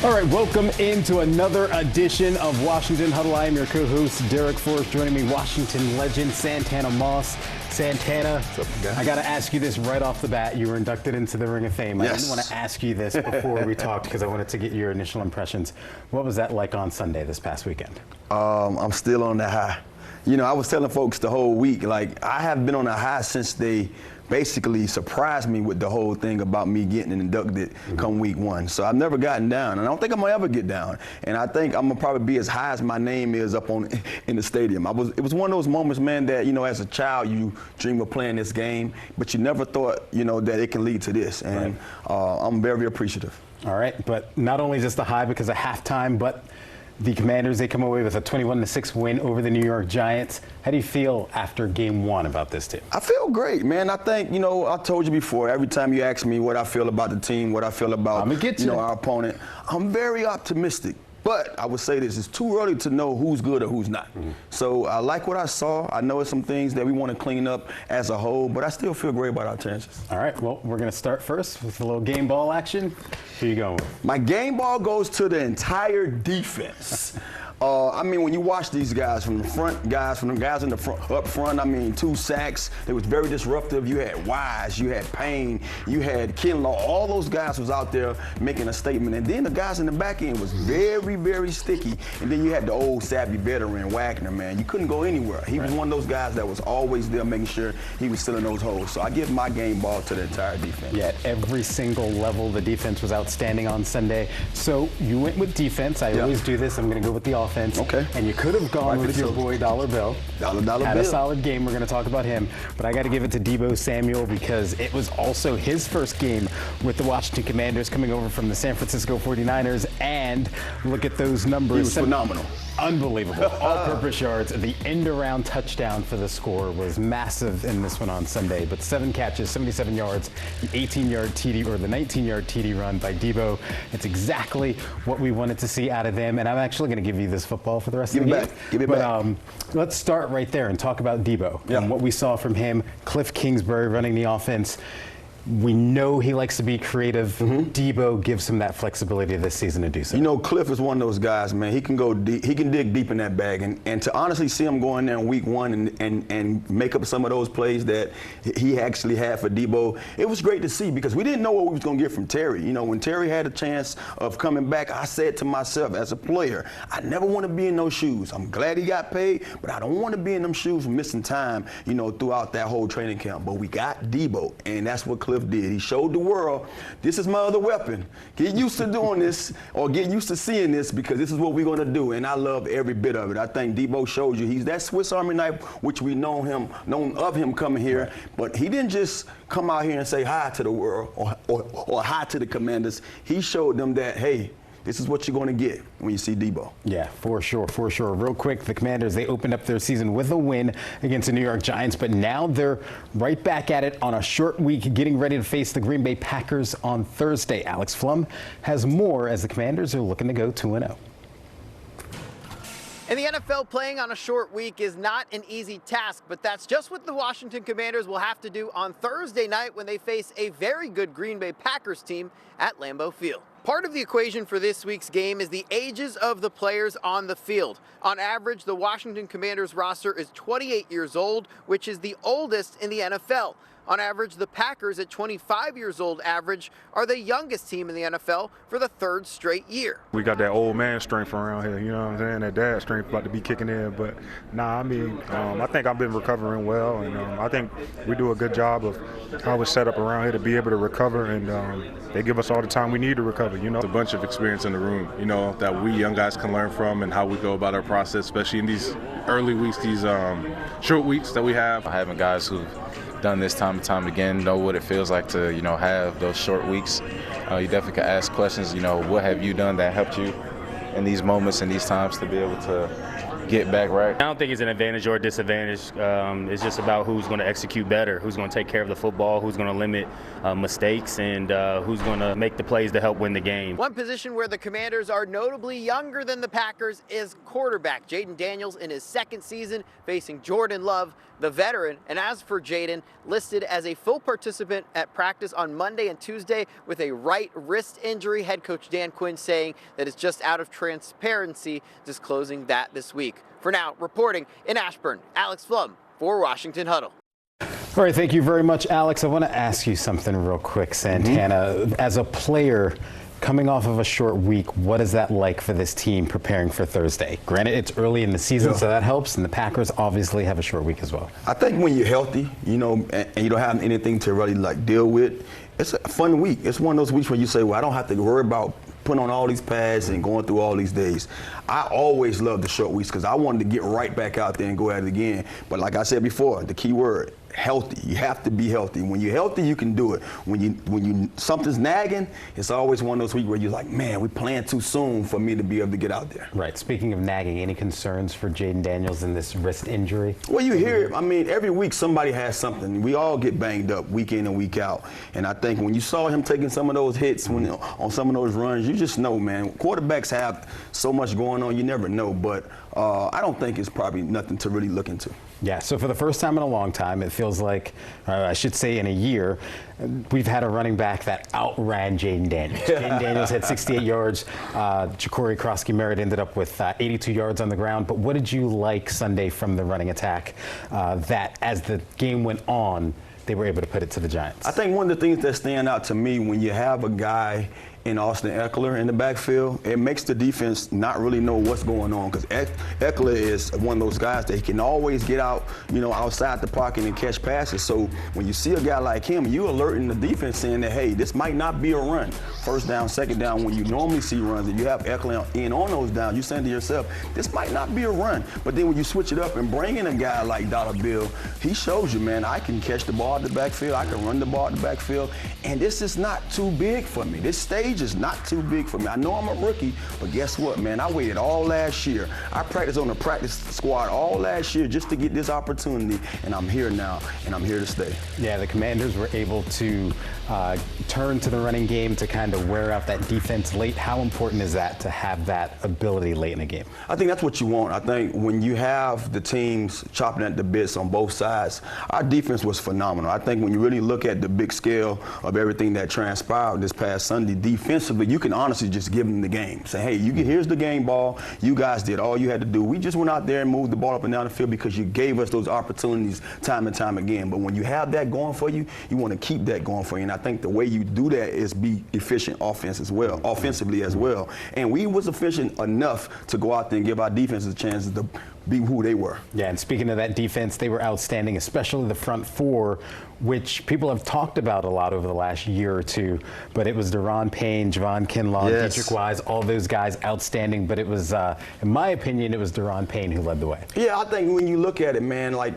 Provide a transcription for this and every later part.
All right, welcome into another edition of Washington Huddle. I am your co-host, Derek Forrest. Joining me, Washington legend Santana Moss. Santana, I got to ask you this right off the bat. You were inducted into the Ring of Fame. Yes. I didn't want to ask you this before we talked because I wanted to get your initial impressions. What was that like on Sunday this past weekend? I'm still on the high. You know, I was telling folks the whole week, like, I have been on a high since they basically surprised me with the whole thing about me getting inducted come week one. So I've never gotten down, and I don't think I'm gonna ever get down. And I think I'm gonna probably be as high as my name is up in the stadium. It was one of those moments, man, that, you know, as a child you dream of playing this game, but you never thought, you know, that it can lead to this. And I'm very, very appreciative. All right, but not only just the high because of halftime, but the Commanders, they come away with a 21-6 win over the New York Giants. How do you feel after game one about this team? I feel great, man. I think, you know, I told you before, every time you ask me what I feel about the team, what I feel about, you know, our opponent, I'm very optimistic. But I would say this, it's too early to know who's good or who's not. So I like what I saw. I know it's some things that we want to clean up as a whole, but I still feel great about our chances. All right, well, we're going to start first with a little game ball action. Who you going with? My game ball goes to the entire defense. I mean, when you watch these guys from the front, from the guys in the front, up front, I mean, 2 sacks. It was very disruptive. You had Wise, you had Payne, you had Kinlaw. All those guys was out there making a statement. And then the guys in the back end was very, very sticky. And then you had the old savvy veteran, Wagner, man. You couldn't go anywhere. He was one of those guys that was always there making sure he was filling those holes. So I give my game ball to the entire defense. Yeah, at every single level, the defense was outstanding on Sunday. So you went with defense. I always do this. I'm going to go with the offense. Okay. And you could have gone with your boy Dollar Bill. Dollar Bill. Had a solid game. We're going to talk about him. But I got to give it to Deebo Samuel because it was also his first game with the Washington Commanders coming over from the San Francisco 49ers. And look at those numbers. He was phenomenal. Unbelievable. All-purpose yards. The end-around touchdown for the score was massive in this one on Sunday. But 7 catches, 77 yards, the 18-yard TD or the 19-yard TD run by Deebo. It's exactly what we wanted to see out of them. And I'm actually going to give you this football for the rest of the game. Give it back. Let's start right there and talk about Deebo and what we saw from him. Cliff Kingsbury running the offense. We know he likes to be creative. Deebo gives him that flexibility this season to do so. You know, Cliff is one of those guys, man. He can go deep. He can dig deep in that bag. And to honestly see him go in there in week one and make up some of those plays that he actually had for Deebo, it was great to see because we didn't know what we was going to get from Terry. You know, when Terry had a chance of coming back, I said to myself as a player, I never want to be in those shoes. I'm glad he got paid, but I don't want to be in them shoes missing time, you know, throughout that whole training camp. But we got Deebo, and that's what Cliff did. He showed the world, this is my other weapon. Get used to doing this or get used to seeing this because this is what we're going to do. And I love every bit of it. I think Deebo showed you he's that Swiss Army knife, which we known of him coming here. But he didn't just come out here and say hi to the world or hi to the Commanders. He showed them that, hey, this is what you're going to get when you see Deebo. Yeah, for sure, for sure. Real quick, the Commanders, they opened up their season with a win against the New York Giants, but now they're right back at it on a short week, getting ready to face the Green Bay Packers on Thursday. Alex Flum has more as the Commanders are looking to go 2-0. In the NFL, playing on a short week is not an easy task, but that's just what the Washington Commanders will have to do on Thursday night when they face a very good Green Bay Packers team at Lambeau Field. Part of the equation for this week's game is the ages of the players on the field. On average, the Washington Commanders roster is 28 years old, which is the oldest in the NFL. On average, the Packers at 25 years old average are the youngest team in the NFL for the 3rd straight year. We got that old man strength around here, you know what I'm saying? That dad strength about to be kicking in. But, nah, I mean, I think I've been recovering well, and I think we do a good job of how we're set up around here to be able to recover, and they give us all the time we need to recover, you know? It's a bunch of experience in the room, you know, that we young guys can learn from and how we go about our process, especially in these early weeks, these short weeks that we have. Having guys who've done this time and time again know what it feels like to, you know, have those short weeks. You definitely can ask questions, you know, what have you done that helped you in these moments and these times to be able to get back right? I don't think it's an advantage or a disadvantage. It's just about who's going to execute better, who's going to take care of the football, who's going to limit mistakes, and who's going to make the plays to help win the game. One position where the Commanders are notably younger than the Packers is quarterback. Jaden Daniels in his second season facing Jordan Love, the veteran. And as for Jaden, listed as a full participant at practice on Monday and Tuesday with a right wrist injury. Head coach Dan Quinn saying that it's just out of transparency, disclosing that this week. For now, reporting in Ashburn, Alex Flum for Washington Huddle. All right, thank you very much, Alex. I want to ask you something real quick, Santana. As a player, coming off of a short week, what is that like for this team preparing for Thursday? Granted, it's early in the season, so that helps, and the Packers obviously have a short week as well. I think when you're healthy, you know, and you don't have anything to really like deal with, it's a fun week. It's one of those weeks where you say, well, I don't have to worry about putting on all these pads and going through all these days. I always love the short weeks because I wanted to get right back out there and go at it again. But like I said before, the key word, healthy. You have to be healthy. When you're healthy, you can do it. When something's nagging, it's always one of those weeks where you're like, man, we're playing too soon for me to be able to get out there. Right. Speaking of nagging, any concerns for Jaden Daniels in this wrist injury? Well, you hear it. I mean, every week somebody has something. We all get banged up week in and week out. And I think when you saw him taking some of those hits on some of those runs, you just know, man, quarterbacks have so much going on, you never know. But I don't think it's probably nothing to really look into. Yeah, so for the first time in a long time, it feels like, I should say in a year, we've had a running back that outran Jaden Daniels. Jaden Daniels had 68 yards. Ja'Cory Krosky-Merritt ended up with 82 yards on the ground. But what did you like Sunday from the running attack that as the game went on, they were able to put it to the Giants? I think one of the things that stand out to me when you have a guy in Austin Eckler in the backfield, it makes the defense not really know what's going on because Eckler is one of those guys that he can always get out, you know, outside the pocket and catch passes. So when you see a guy like him, you alerting the defense saying that, hey, this might not be a run. First down, second down, when you normally see runs and you have Eckler in on those downs, you're saying to yourself, this might not be a run. But then when you switch it up and bring in a guy like Dollar Bill, he shows you, man, I can catch the ball at the backfield, I can run the ball at the backfield, and this is not too big for me. This stage is not too big for me. I know I'm a rookie, but guess what, man? I waited all last year. I practiced on the practice squad all last year just to get this opportunity, and I'm here now, and I'm here to stay. Yeah, the Commanders were able to turn to the running game to kind of wear out that defense late. How important is that to have that ability late in a game? I think that's what you want. I think when you have the teams chopping at the bits on both sides, our defense was phenomenal. I think when you really look at the big scale of everything that transpired this past Sunday, defensively, you can honestly just give them the game. Say, hey, here's the game ball. You guys did all you had to do. We just went out there and moved the ball up and down the field because you gave us those opportunities time and time again. But when you have that going for you, you want to keep that going for you. And I think the way you do that is be efficient offensively as well. And we was efficient enough to go out there and give our defense a chance to be who they were. Yeah, and speaking of that defense, they were outstanding, especially the front four, which people have talked about a lot over the last year or two. But it was Deron Payne, Javon Kinlaw, Dietrich Wise, all those guys outstanding. But it was, in my opinion, it was Deron Payne who led the way. Yeah, I think when you look at it, man, like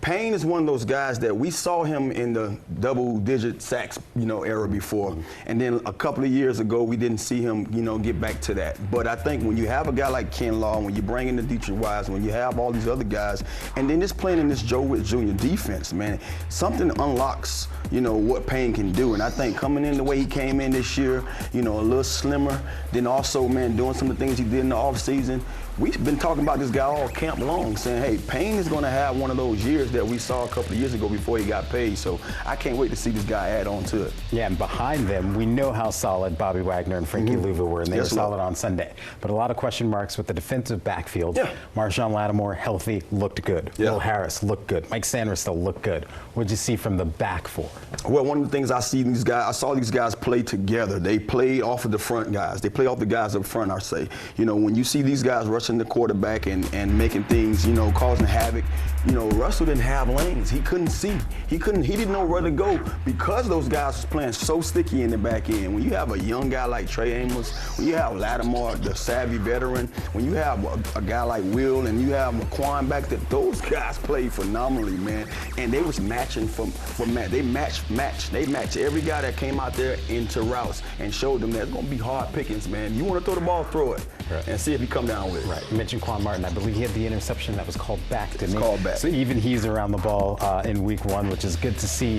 Payne is one of those guys that we saw him in the double-digit sacks, you know, era before. And then a couple of years ago, we didn't see him, you know, get back to that. But I think when you have a guy like Kinlaw, when you bring in the Dietrich Wise, when you have all these other guys, and then just playing in this Joe Witt Jr. defense, man, something unlocks, you know, what Payne can do. And I think coming in the way he came in this year, you know, a little slimmer, then also, man, doing some of the things he did in the offseason. We've been talking about this guy all camp long, saying, hey, Payne is going to have one of those years that we saw a couple of years ago before he got paid. So I can't wait to see this guy add on to it. Yeah, and behind them, we know how solid Bobby Wagner and Frankie Louva were, and they were solid on Sunday. But a lot of question marks with the defensive backfield. Yeah. Marshawn Lattimore, healthy, looked good. Yeah. Will Harris looked good. Mike Sanders still looked good. What did you see from the back four? Well, one of the things I saw these guys play together. They played off of the front guys. They played off the guys up front, I say. You know, when you see these guys rushing the quarterback and making things, you know, causing havoc, you know, Russell didn't have lanes. He couldn't see. He didn't know where to go because those guys was playing so sticky in the back end. When you have a young guy like Trey Amos, when you have Lattimore, the savvy veteran, when you have a guy like Will and you have McQuan back there, those guys played phenomenally, man. And they was matching for match. They matched every guy that came out there into routes and showed them that it's going to be hard pickings, man. You want to throw the ball, throw it. and see if he come down with it. Right. You mentioned Quan Martin. I believe he had the interception that was called back, didn't he? Called back. So even he's around the ball in week 1, which is good to see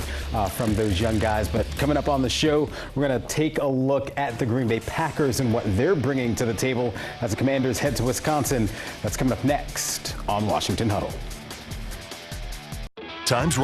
from those young guys. But coming up on the show, we're going to take a look at the Green Bay Packers and what they're bringing to the table as the Commanders head to Wisconsin. That's coming up next on Washington Huddle. Time's